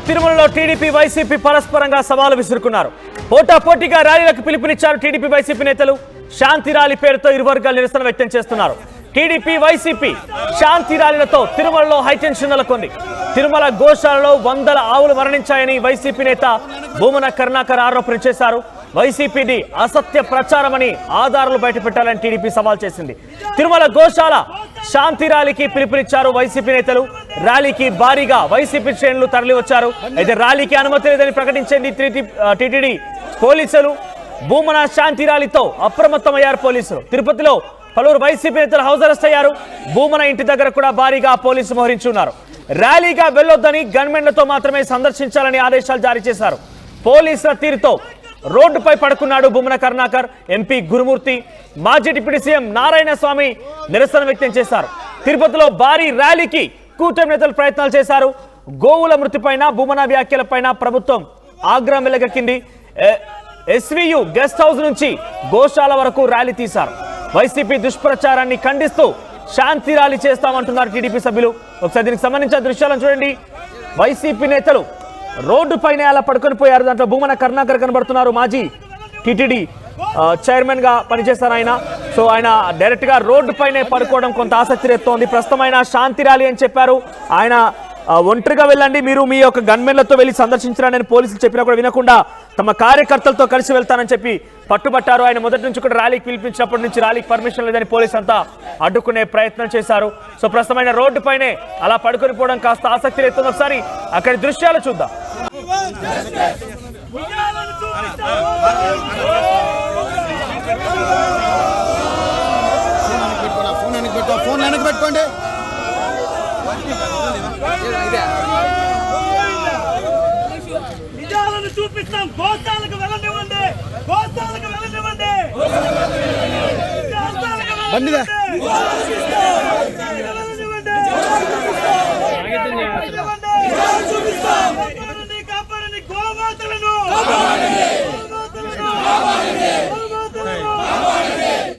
తిరుమలలో TDP YCP పరస్పరంగా సవాలు విసురుకున్నారు. పోటాపోటీగా ర్యాలీలకు పిలుపునిచ్చారు టీడీపీ వైసీపీ నేతలు. శాంతి ర్యాలీ పేరుతో ఇరు వర్గాలు నిరసన వ్యక్తం చేస్తున్నారు. టీడీపీ వైసీపీ శాంతి ర్యాలీలతో తిరుమలలో హైటెన్షన్ నెలకొంది. తిరుమల గోశాలలో వందల ఆవులు మరణించాయని వైసీపీ నేత భూమన కరుణాకర్ ఆరోపణ చేశారు. వైసీపీది అసత్య ప్రచారమని ఆధారాలు బయటపెట్టాలని టీడీపీ సవాల్ చేసింది. తిరుమల గోశాల శాంతి ర్యాలీకి పిలుపునిచ్చారు వైసీపీ నేతలు. ర్యాలీకి భారీగా వైసీపీ శ్రేణులు తరలి వచ్చారు. అయితే ర్యాలీకి అనుమతి లేదని ప్రకటించింది టీటీడీ పోలీసులు. భూమన శాంతి ర్యాలీతో అప్రమత్తమయ్యారు పోలీసులు. తిరుపతిలో పలువురు వైసీపీ నేతలు హౌస్ అరెస్ట్ అయ్యారు. భూమన ఇంటి దగ్గర కూడా భారీగా పోలీసులు మోహరించున్నారు. ర్యాలీగా వెళ్లొద్దని గన్మెన్లతో మాత్రమే సందర్శించాలని ఆదేశాలు జారీ చేశారు. పోలీసుల తీరుతో రోడ్డుపై పడుకున్నాడు భూమన కరుణాకర్. ఎంపీ గురుమూర్తి, మాజీ డిప్యూటీ సీఎం నారాయణ స్వామి నిరసన వ్యక్తం చేశారు. తిరుపతిలో భారీ ర్యాలీకి కూటమి నేతలు ప్రయత్నాలు చేశారు. గోవుల మృతిపైన, భూమన వ్యాఖ్యలపైన ప్రభుత్వం ఆగ్రహం వెలగక్కింది. ఎస్వీయు గెస్ట్ హౌస్ నుంచి గోశాల వరకు ర్యాలీ తీశారు. వైసీపీ దుష్ప్రచారాన్ని ఖండిస్తూ శాంతి ర్యాలీ చేస్తామంటున్నారు టీడీపీ సభ్యులు. ఒకసారి దీనికి సంబంధించిన దృశ్యాలను చూడండి. వైసీపీ నేతలు రోడ్డు పైన అలా పడుకొని పోయారు. దాంట్లో భూమన కరుణాకర్ కనబడుతున్నారు. మాజీ టీటీడీ చైర్మన్ గా పనిచేస్తారు ఆయన. సో ఆయన డైరెక్ట్ గా రోడ్డు పైనే పడుకోవడం కొంత ఆసక్తి రేపుతోంది. ప్రస్తుతం ఆయన శాంతి ర్యాలీ అని చెప్పారు. ఆయన ఒంటరిగా వెళ్ళండి, మీరు మీ యొక్క గన్మెన్లతో వెళ్ళి సందర్శించాలని పోలీసులు చెప్పినా కూడా వినకుండా తమ కార్యకర్తలతో కలిసి వెళ్తానని చెప్పి పట్టుబట్టారు. ఆయన మొదటి నుంచి కూడా ర్యాలీకి పిలిపించినప్పటి నుంచి ర్యాలీకి పర్మిషన్ లేదని పోలీసు అంతా అడ్డుకునే ప్రయత్నం చేశారు. సో ప్రస్తుతం ఆయన రోడ్డు పైనే అలా పడుకొని పోవడం కాస్త ఆసక్తి రేపుతుంది. ఒకసారి అక్కడి దృశ్యాలు చూద్దాం. పెట్టుకోండి. నిజాలను చూపిస్తాం. గోశాలకు వెళ్ళనివ్వండి, గోశాలకు వెళ్ళనివ్వండి.